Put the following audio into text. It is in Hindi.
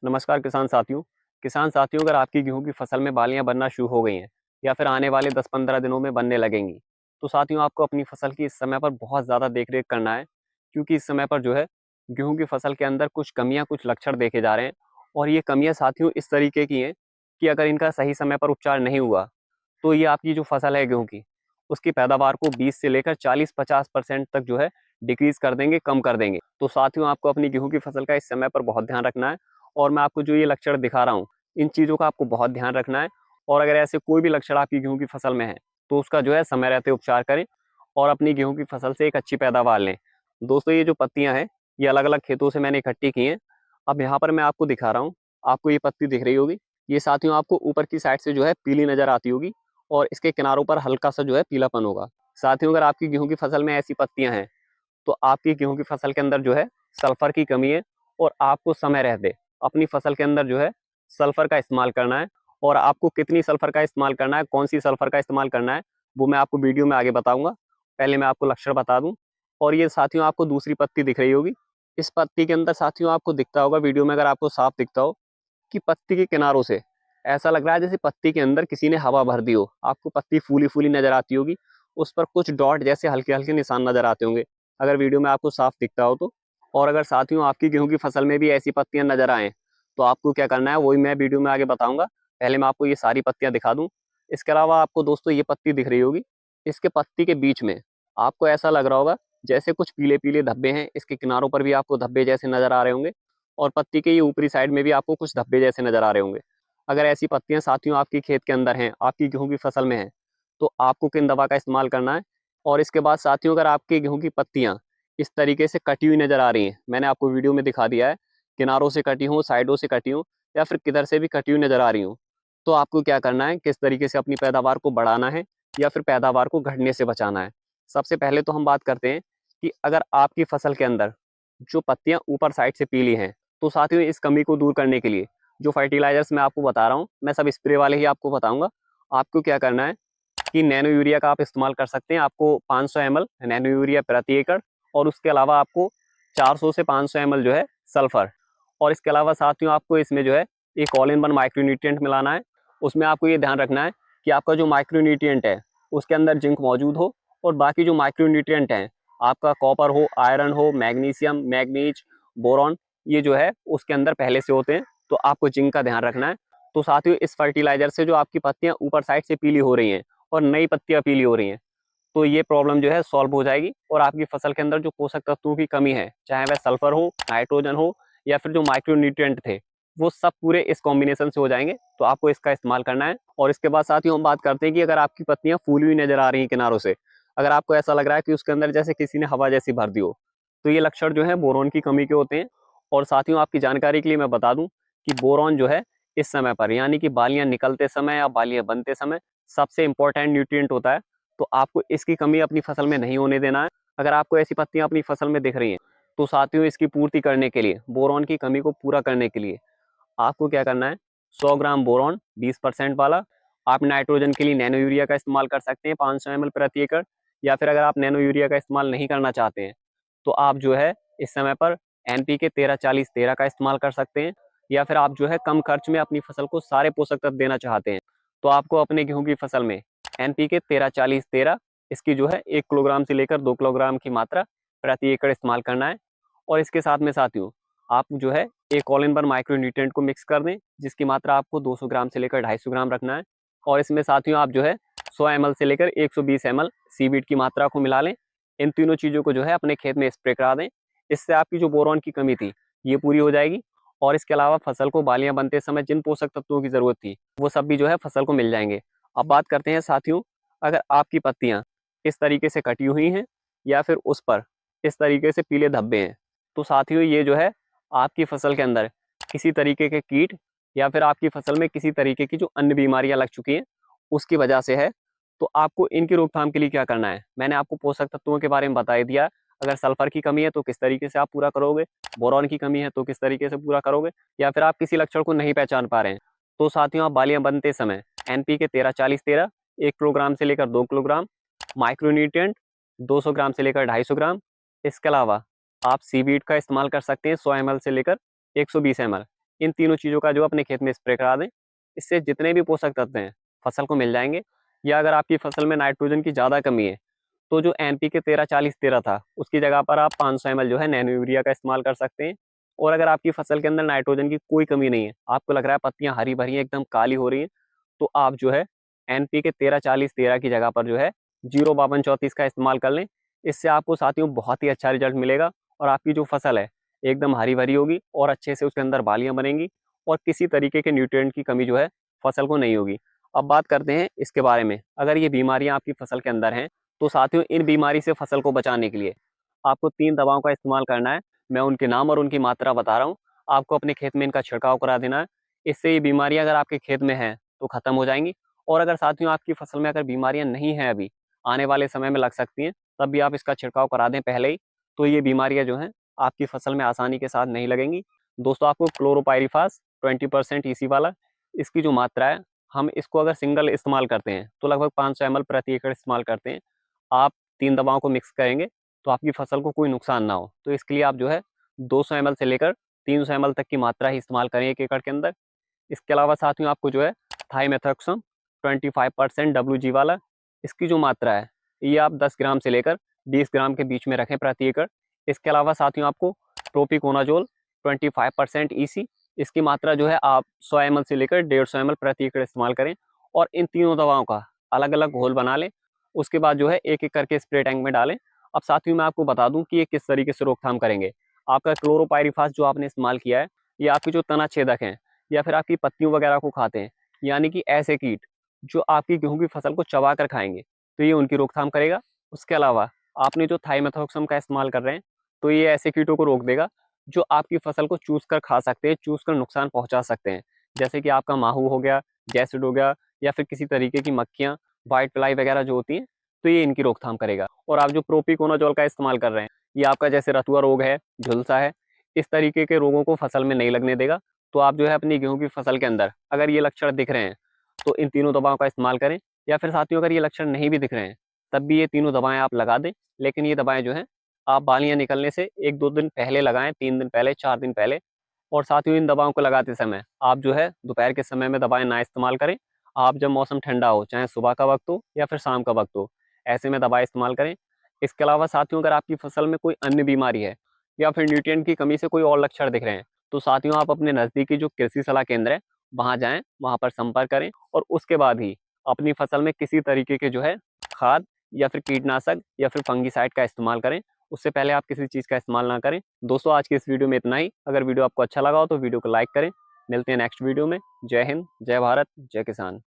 नमस्कार किसान साथियों, अगर आपकी गेहूं की फसल में बालियां बनना शुरू हो गई हैं या फिर आने वाले 10-15 दिनों में बनने लगेंगी, तो साथियों आपको अपनी फसल की इस समय पर बहुत ज़्यादा देख-रेख करना है, क्योंकि इस समय पर जो है गेहूं की फसल के अंदर कुछ कमियां, कुछ लक्षण देखे जा रहे हैं। और ये कमियां साथियों इस तरीके की हैं कि अगर इनका सही समय पर उपचार नहीं हुआ, तो ये आपकी जो फसल है गेहूं की, उसकी पैदावार को 20 से लेकर 40-50% तक जो है डिक्रीज कर देंगे, कम कर देंगे। तो साथियों आपको अपनी गेहूं की फसल का इस समय पर बहुत ध्यान रखना है। और मैं आपको जो ये लक्षण दिखा रहा हूँ, इन चीज़ों का आपको बहुत ध्यान रखना है। और अगर ऐसे कोई भी लक्षण आपकी गेहूं की फसल में है, तो उसका जो है समय रहते उपचार करें और अपनी गेहूं की फसल से एक अच्छी पैदावार लें। दोस्तों, ये जो पत्तियां हैं, ये अलग अलग खेतों से मैंने इकट्ठी की हैं। अब यहाँ पर मैं आपको दिखा रहा हूँ, आपको ये पत्ती दिख रही होगी। ये साथियों आपको ऊपर की साइड से जो है पीली नजर आती होगी और इसके किनारों पर हल्का सा जो है पीलापन होगा। साथियों, अगर आपकी गेहूं की फसल में ऐसी पत्तियां हैं, तो आपकी गेहूं की फसल के अंदर जो है सल्फर की कमी है। और आपको समय रहते अपनी फसल के अंदर जो है सल्फर का इस्तेमाल करना है। और आपको कितनी सल्फर का इस्तेमाल करना है, कौन सी सल्फर का इस्तेमाल करना है, वो मैं आपको वीडियो में आगे बताऊंगा। पहले मैं आपको लक्षण बता दूं। और ये साथियों आपको दूसरी पत्ती दिख रही होगी। इस पत्ती के अंदर साथियों आपको दिखता होगा, वीडियो में अगर आपको साफ दिखता हो, कि पत्ती के किनारों से ऐसा लग रहा है जैसे पत्ती के अंदर किसी ने हवा भर दी हो। आपको पत्ती फूली फूली नजर आती होगी, उस पर कुछ डॉट जैसे हल्के हल्के निशान नजर आते होंगे, अगर वीडियो में आपको साफ दिखता हो तो। और अगर साथियों आपकी गेहूं की फसल में भी ऐसी पत्तियां नजर आए, तो आपको क्या करना है वही मैं वीडियो में आगे बताऊंगा। पहले मैं आपको ये सारी पत्तियां दिखा दूं। इसके अलावा आपको दोस्तों ये पत्ती दिख रही होगी। इसके पत्ती के बीच में आपको ऐसा लग रहा होगा जैसे कुछ पीले पीले धब्बे हैं। इसके किनारों पर भी आपको धब्बे जैसे नजर आ रहे होंगे और पत्ती के ये ऊपरी साइड में भी आपको कुछ धब्बे जैसे नजर आ रहे होंगे। अगर ऐसी पत्तियां साथियों आपकी खेत के अंदर हैं, आपकी गेहूं की फसल में हैं, तो आपको किन दवा का इस्तेमाल करना है। और इसके बाद साथियों अगर आपकी गेहूं की पत्तियां इस तरीके से कटी हुई नजर आ रही हैं, मैंने आपको वीडियो में दिखा दिया है, किनारों से कटी हूँ, साइडों से कटी हूँ, या फिर किधर से भी कटी हुई नजर आ रही हूँ, तो आपको क्या करना है, किस तरीके से अपनी पैदावार को बढ़ाना है या फिर पैदावार को घटने से बचाना है। सबसे पहले तो हम बात करते हैं कि अगर आपकी फसल के अंदर जो पत्तियां ऊपर साइड से पीली हैं, तो साथियों इस कमी को दूर करने के लिए जो फर्टिलाइजर्स मैं आपको बता रहा हूँ, मैं सब स्प्रे वाले ही आपको बताऊंगा। आपको क्या करना है कि नैनो यूरिया का आप इस्तेमाल कर सकते हैं। आपको 500 ml नैनो यूरिया प्रति एकड़, और उसके अलावा आपको 400 से 500 ml जो है सल्फर। और इसके अलावा साथियों आपको इसमें जो है एक ऑल इन वन माइक्रोन्यूट्रिएंट मिलाना है। उसमें आपको ये ध्यान रखना है कि आपका जो माइक्रोन्यूट्रिएंट है उसके अंदर जिंक मौजूद हो, और बाकी जो माइक्रोन्यूट्रिएंट हैं, आपका कॉपर हो, आयरन हो, मैग्नीशियम, मैग्नीज, बोरॉन, ये जो है उसके अंदर पहले से होते हैं। तो आपको जिंक का ध्यान रखना है। तो साथियों इस फर्टिलाइजर से जो आपकी पत्तियां ऊपर साइड से पीली हो रही हैं और नई पत्तियां पीली हो रही हैं, तो ये प्रॉब्लम जो है सॉल्व हो जाएगी। और आपकी फसल के अंदर जो पोषक तत्वों की कमी है, चाहे वह सल्फर हो, नाइट्रोजन हो, या फिर जो माइक्रोन्यूट्रिएंट थे, वो सब पूरे इस कॉम्बिनेशन से हो जाएंगे। तो आपको इसका इस्तेमाल करना है। और इसके बाद साथियों हम बात करते हैं कि अगर आपकी पत्तियां फूली हुई नजर आ रही हैं किनारों से, अगर आपको ऐसा लग रहा है कि उसके अंदर जैसे किसी ने हवा जैसी भर दी हो, तो ये लक्षण जो है बोरॉन की कमी के होते हैं। और साथियों आपकी जानकारी के लिए मैं बता दूं कि बोरॉन जो है इस समय पर, यानी कि बालियां निकलते समय या बालियां बनते समय, सबसे इंपॉर्टेंट न्यूट्रिएंट होता है। तो आपको इसकी कमी अपनी फसल में नहीं होने देना है। अगर आपको ऐसी पत्तियां अपनी फसल में दिख रही हैं, तो साथियों इसकी पूर्ति करने के लिए, बोरॉन की कमी को पूरा करने के लिए आपको क्या करना है, 100 ग्राम बोरॉन 20% वाला। आप नाइट्रोजन के लिए नैनो यूरिया का इस्तेमाल कर सकते हैं 500 ml प्रति एकड़। या फिर अगर आप नैनो यूरिया का इस्तेमाल नहीं करना चाहते हैं, तो आप जो है इस समय पर NPK 13-40-13 का इस्तेमाल कर सकते हैं। या फिर आप जो है कम खर्च में अपनी फसल को सारे पोषक तत्व देना चाहते हैं, तो आपको अपने गेहूं की फसल में NPK 13-40-13, इसकी जो है 1 किलोग्राम से लेकर 2 किलोग्राम की मात्रा प्रति एकड़ इस्तेमाल करना है। और इसके साथ में साथियों आप जो है एक all in one micro nutrient को मिक्स कर दें, जिसकी मात्रा आपको 200 ग्राम से लेकर 250 ग्राम रखना है। और इसमें साथियों आप जो है 100 ml से लेकर 120 ml सीवीड की मात्रा को मिला लें। इन तीनों चीज़ों को जो है अपने खेत में स्प्रे करा दें। इससे आपकी जो बोरॉन की कमी थी, ये पूरी हो जाएगी। और इसके अलावा फसल को बालियां बनते समय जिन पोषक तत्वों की जरूरत थी, वो सब भी जो है फसल को मिल जाएंगे। अब बात करते हैं साथियों, अगर आपकी पत्तियां इस तरीके से कटी हुई हैं या फिर उस पर इस तरीके से पीले धब्बे हैं, तो साथियों ये जो है आपकी फसल के अंदर किसी तरीके के कीट या फिर आपकी फसल में किसी तरीके की जो अन्य बीमारियां लग चुकी हैं, उसकी वजह से है। तो आपको इनकी रोकथाम के लिए क्या करना है, मैंने आपको पोषक तत्वों के बारे में बता ही दिया। अगर सल्फर की कमी है तो किस तरीके से आप पूरा करोगे, बोरॉन की कमी है तो किस तरीके से पूरा करोगे, या फिर आप किसी लक्षण को नहीं पहचान पा रहे हैं, तो साथियों आप बालियां बनते समय NPK 13-40-13 1 किलोग्राम से लेकर 2 किलोग्राम, माइक्रोन्यूट्रिएंट 200 ग्राम से लेकर 250 ग्राम। इसके अलावा आप सीवीड का इस्तेमाल कर सकते हैं 100 ml से लेकर 120 ml। इन तीनों चीज़ों का जो अपने खेत में स्प्रे करा दें। इससे जितने भी पोषक तत्व हैं फसल को मिल जाएंगे। या अगर आपकी फसल में नाइट्रोजन की ज़्यादा कमी है तो जो एनपीके 13-40-13 था उसकी जगह पर आप 500 ml जो है नैनो यूरिया का इस्तेमाल कर सकते हैं। और अगर आपकी फसल के अंदर नाइट्रोजन की कोई कमी नहीं है, आपको लग रहा है पत्तियां हरी भरी हैं, एकदम काली हो रही हैं, तो आप जो है एनपीके 13-40-13 की जगह पर जो है 052-34 का इस्तेमाल कर लें। इससे आपको साथियों बहुत ही अच्छा रिजल्ट मिलेगा और आपकी जो फसल है एकदम हरी भरी होगी और अच्छे से उसके अंदर बालियां बनेंगी और किसी तरीके के न्यूट्रिएंट की कमी जो है फसल को नहीं होगी। अब बात करते हैं इसके बारे में, अगर ये बीमारियां आपकी फसल के अंदर हैं तो साथियों इन बीमारी से फसल को बचाने के लिए आपको 3 दवाओं का इस्तेमाल करना है। मैं उनके नाम और उनकी मात्रा बता रहा हूँ। आपको अपने खेत में इनका छिड़काव करा देना है। इससे ये बीमारियां अगर आपके खेत में हैं तो खत्म हो जाएंगी। और अगर साथियों आपकी फसल में अगर बीमारियां नहीं हैं अभी, आने वाले समय में लग सकती हैं, तब भी आप इसका छिड़काव करा दें पहले ही, तो ये बीमारियां जो हैं आपकी फसल में आसानी के साथ नहीं लगेंगी। दोस्तों आपको क्लोरोपाइरीफास 20% ईसी वाला, इसकी जो मात्रा है, हम इसको अगर सिंगल इस्तेमाल करते हैं तो लगभग 500 ml प्रति एकड़ इस्तेमाल करते हैं। आप 3 दवाओं को मिक्स करेंगे तो आपकी फसल को कोई नुकसान ना हो। तो इसके लिए आप जो है 200 ml से लेकर 300 ml तक की मात्रा ही इस्तेमाल करें 1 एकड़ के अंदर। इसके अलावा साथियों आपको जो है थाइमेथॉक्सम 25% WG वाला, इसकी जो मात्रा है ये आप 10 ग्राम से लेकर 20 ग्राम के बीच में रखें प्रति एकड़। इसके अलावा साथियों आपको प्रोपिकोनाजोल 25% EC, इसकी मात्रा जो है आप 100 ml से लेकर 150 ml प्रति एकड़ इस्तेमाल करें। और इन तीनों दवाओं का अलग अलग घोल बना लें। उसके बाद जो है एक एक करके स्प्रे टैंक में डालें। अब साथियों मैं आपको बता दूं कि ये किस तरीके से रोकथाम करेंगे। आपका क्लोरोपाइरीफास जो आपने इस्तेमाल किया है, ये आपकी जो तना छेदक हैं या फिर आपकी पत्तियों वगैरह को खाते हैं, यानी कि ऐसे कीट जो आपकी गेहूं की फसल को चबा कर खाएंगे, तो ये उनकी रोकथाम करेगा। उसके अलावा आपने जो थाइमेथॉक्सम का इस्तेमाल कर रहे हैं, तो ये ऐसे कीटों को रोक देगा जो आपकी फसल को चूस कर खा सकते हैं, चूस कर नुकसान पहुंचा सकते हैं। जैसे कि आपका माहू हो गया, जैसिड हो गया, या फिर किसी तरीके की मक्खियां, व्हाइट फ्लाई वगैरह जो होती हैं, तो ये इनकी रोकथाम करेगा। और आप जो प्रोपिकोनाजोल का इस्तेमाल कर रहे हैं, ये आपका जैसे रतुआ रोग है, झुलसा है, इस तरीके के रोगों को फसल में नहीं लगने देगा। तो आप जो है अपनी गेहूं की फसल के अंदर अगर ये लक्षण दिख रहे हैं तो इन तीनों दवाओं का इस्तेमाल करें। या फिर साथियों अगर ये लक्षण नहीं भी दिख रहे हैं तब भी ये तीनों दवाएं आप लगा दें। लेकिन ये दवाएं जो हैं आप बालियां निकलने से 1-2 दिन पहले लगाएं, 3 दिन पहले, 4 दिन पहले। और साथियों इन दवाओं को लगाते समय आप जो है दोपहर के समय में दवाएं ना इस्तेमाल करें। आप जब मौसम ठंडा हो, चाहे सुबह का वक्त हो या फिर शाम का वक्त हो, ऐसे में दवाएं इस्तेमाल करें। इसके अलावा साथियों अगर आपकी फसल में कोई अन्य बीमारी है या फिर न्यूट्रिएंट की कमी से कोई और लक्षण दिख रहे हैं, तो साथियों आप अपने नज़दीकी जो कृषि सलाह केंद्र है वहाँ जाएं, वहाँ पर संपर्क करें और उसके बाद ही अपनी फसल में किसी तरीके के जो है खाद या फिर कीटनाशक या फिर फंगिसाइड का इस्तेमाल करें। उससे पहले आप किसी चीज़ का इस्तेमाल ना करें। दोस्तों आज की इस वीडियो में इतना ही। अगर वीडियो आपको अच्छा लगा हो तो वीडियो को लाइक करें। मिलते हैं नेक्स्ट वीडियो में। जय हिंद, जय भारत, जय किसान।